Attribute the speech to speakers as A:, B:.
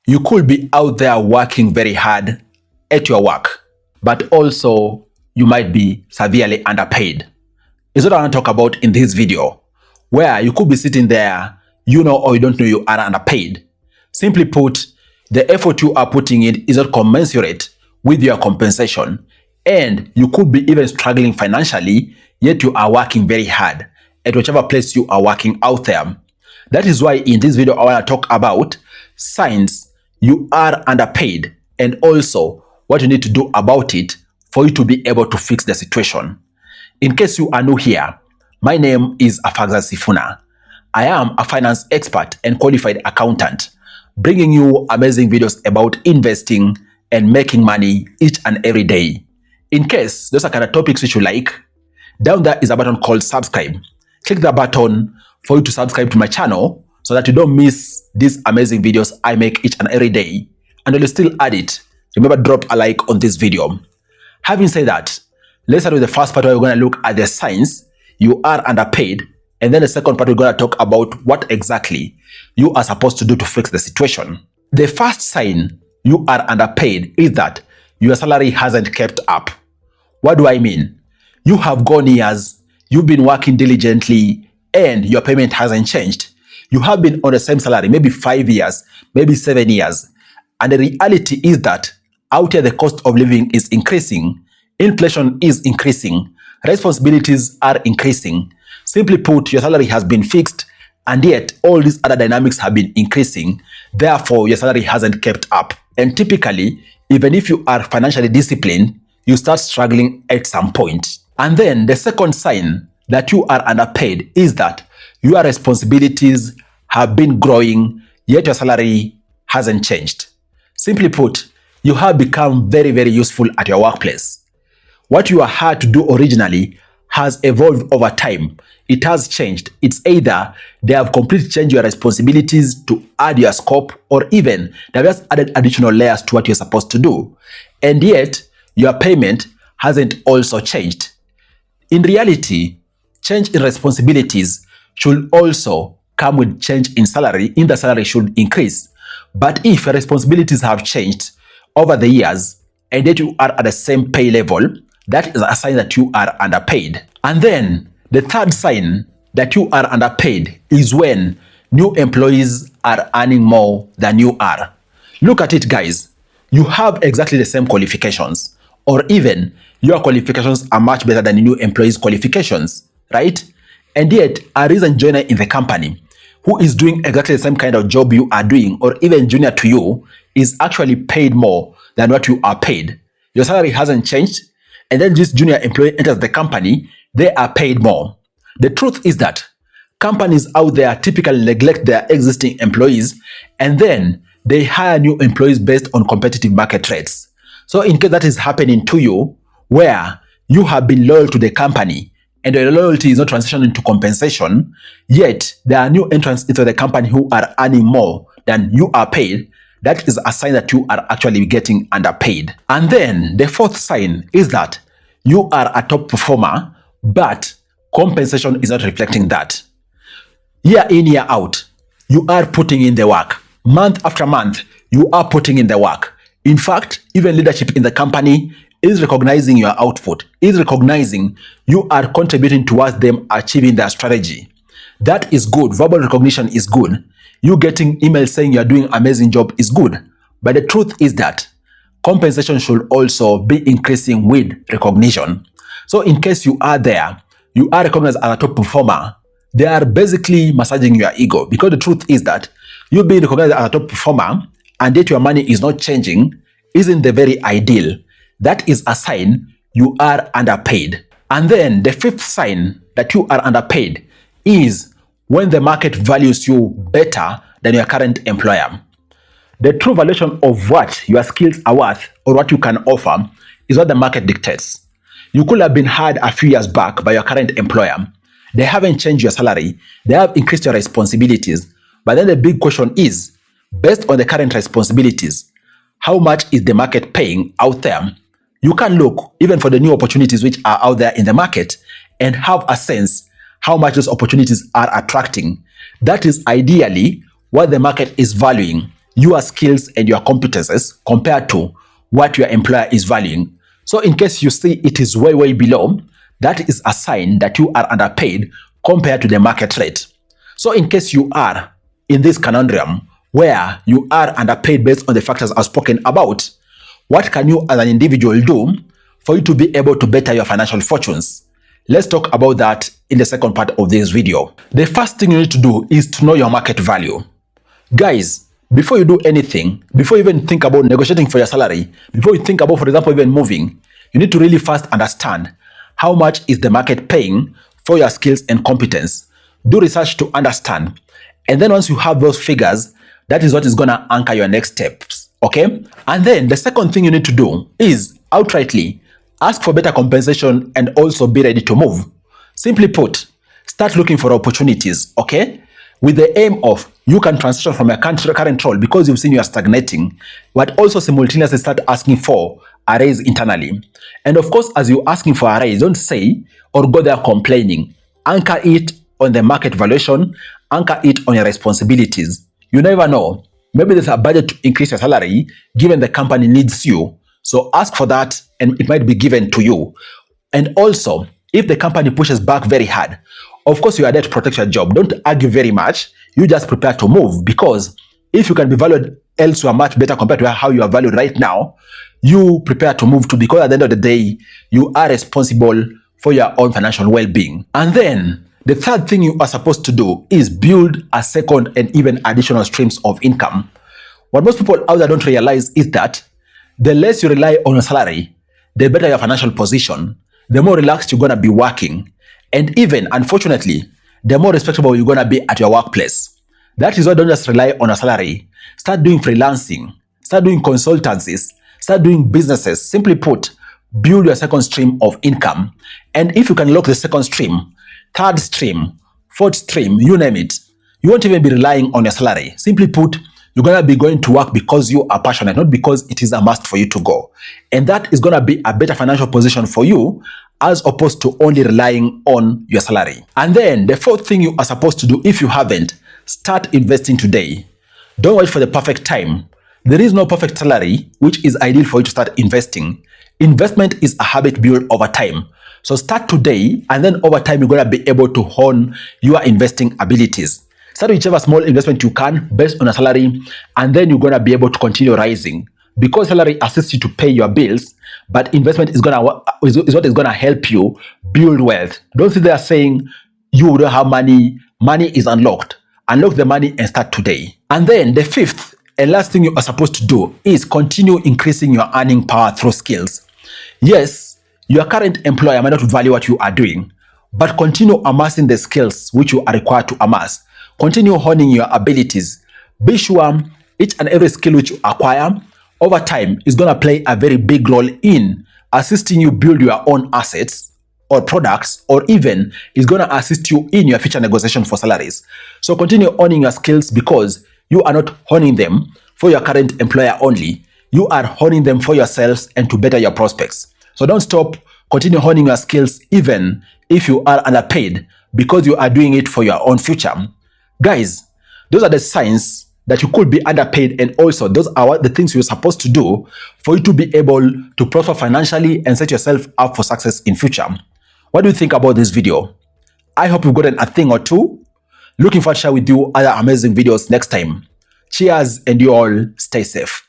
A: You could be out there working very hard at your work, but also you might be severely underpaid. Is what I want to talk about in this video, where you could be sitting there, you know or you don't know you are underpaid. Simply put, the effort you are putting in is not commensurate with your compensation, and you could be even struggling financially, yet you are working very hard at whichever place you are working out there. That is why in this video I want to talk about signs you are underpaid and also what you need to do about it for you to be able to fix the situation. In case you are new here, my name is Afagza Sifuna. I am a finance expert and qualified accountant, bringing you amazing videos about investing and making money each and every day. In case those are kind of topics which you like, down there is a button called subscribe. Click the button for you to subscribe to my channel so that you don't miss these amazing videos I make each and every day. And while you still at it, remember, drop a like on this video. Having said that, let's start with the first part where we're going to look at the signs you are underpaid, and then the second part we're going to talk about what exactly you are supposed to do to fix the situation. The first sign you are underpaid is that your salary hasn't kept up. What do I mean? You have gone years, you've been working diligently, and your payment hasn't changed. You have been on the same salary, maybe 5 years, maybe 7 years. And the reality is that out here the cost of living is increasing, inflation is increasing, responsibilities are increasing. Simply put, your salary has been fixed, and yet all these other dynamics have been increasing. Therefore, your salary hasn't kept up. And typically, even if you are financially disciplined, you start struggling at some point. And then the second sign that you are underpaid is that your responsibilities have been growing, yet your salary hasn't changed. Simply put, you have become very, very useful at your workplace. What you are hired to do originally has evolved over time. It has changed. It's either they have completely changed your responsibilities to add your scope, or even they have just added additional layers to what you're supposed to do. And yet, your payment hasn't also changed. In reality, change in responsibilities should also come with change in salary, the salary should increase. But if your responsibilities have changed over the years and yet you are at the same pay level, that is a sign that you are underpaid. And then the third sign that you are underpaid is when new employees are earning more than you are. Look at it, guys. You have exactly the same qualifications, or even your qualifications are much better than the new employees' qualifications, right? And yet, a recent joiner in the company who is doing exactly the same kind of job you are doing, or even junior to you, is actually paid more than what you are paid. Your salary hasn't changed, and then this junior employee enters the company, they are paid more. The truth is that companies out there typically neglect their existing employees, and then they hire new employees based on competitive market rates. So in case that is happening to you, where you have been loyal to the company and your loyalty is not transitioning into compensation, yet there are new entrants into the company who are earning more than you are paid, that is a sign that you are actually getting underpaid. And then the fourth sign is that you are a top performer, but compensation is not reflecting that. Year in, year out, you are putting in the work. Month after month, you are putting in the work. In fact, even leadership in the company is recognizing your output, is recognizing you are contributing towards them achieving their strategy. That is good. Verbal recognition is good. You getting emails saying you're doing an amazing job is good. But the truth is that compensation should also be increasing with recognition. So in case you are there, you are recognized as a top performer, they are basically massaging your ego, because the truth is that you being recognized as a top performer and yet your money is not changing isn't the very ideal. That is a sign you are underpaid. And then the fifth sign that you are underpaid is when the market values you better than your current employer. The true valuation of what your skills are worth or what you can offer is what the market dictates. You could have been hired a few years back by your current employer. They haven't changed your salary. They have increased your responsibilities. But then the big question is, based on the current responsibilities, how much is the market paying out there? You can look even for the new opportunities which are out there in the market and have a sense how much those opportunities are attracting. That is ideally what the market is valuing. your skills and your competences compared to what your employer is valuing. So in case you see it is way, way below, that is a sign that you are underpaid compared to the market rate. So in case you are in this conundrum where you are underpaid based on the factors I've spoken about, what can you as an individual do for you to be able to better your financial fortunes? Let's talk about that in the second part of this video. The first thing you need to do is to know your market value. Guys, before you do anything, before you even think about negotiating for your salary, before you think about, for example, even moving, you need to really first understand how much is the market paying for your skills and competence. Do research to understand. And then once you have those figures, that is what is going to anchor your next steps. Okay? And then the second thing you need to do is outrightly ask for better compensation and also be ready to move. Simply put, start looking for opportunities, okay? With the aim of you can transition from your current role because you've seen you are stagnating, but also simultaneously start asking for a raise internally. And of course, as you're asking for a raise, don't say or go there complaining. Anchor it on the market valuation, anchor it on your responsibilities. You never know. Maybe there's a budget to increase your salary given the company needs you. So ask for that and it might be given to you. And also, if the company pushes back very hard, of course you are there to protect your job. Don't argue very much. You just prepare to move, because if you can be valued elsewhere much better compared to how you are valued right now, you prepare to move too, because at the end of the day, you are responsible for your own financial well-being. And then the third thing you are supposed to do is build a second and even additional streams of income. What most people out there don't realize is that the less you rely on your salary, the better your financial position, the more relaxed you're going to be working. And even, unfortunately, the more respectable you're going to be at your workplace. That is why don't just rely on a salary. Start doing freelancing. Start doing consultancies. Start doing businesses. Simply put, build your second stream of income. And if you can lock the second stream, third stream, fourth stream, you name it, you won't even be relying on your salary. Simply put, you're going to be going to work because you are passionate, not because it is a must for you to go. And that is going to be a better financial position for you as opposed to only relying on your salary. And then the fourth thing you are supposed to do, if you haven't, start investing today. Don't wait for the perfect time. There is no perfect salary, which is ideal for you to start investing. Investment is a habit built over time. So start today, and then over time, you're going to be able to hone your investing abilities. Start whichever small investment you can based on a salary, and then you're going to be able to continue rising. Because salary assists you to pay your bills, but investment is what is going to help you build wealth. Don't sit there saying you don't have money. Money is unlocked. Unlock the money and start today. And then the fifth and last thing you are supposed to do is continue increasing your earning power through skills. Yes, your current employer might not value what you are doing, but continue amassing the skills which you are required to amass. Continue honing your abilities. Be sure each and every skill which you acquire over time is going to play a very big role in assisting you build your own assets or products, or even is going to assist you in your future negotiation for salaries. So continue honing your skills, because you are not honing them for your current employer only. You are honing them for yourselves and to better your prospects. So don't stop. Continue honing your skills even if you are underpaid, because you are doing it for your own future. Guys, those are the signs that you could be underpaid, and also those are the things you're supposed to do for you to be able to prosper financially and set yourself up for success in future. What do you think about this video? I hope you've gotten a thing or two. Looking forward to share with you other amazing videos next time. Cheers, and you all stay safe.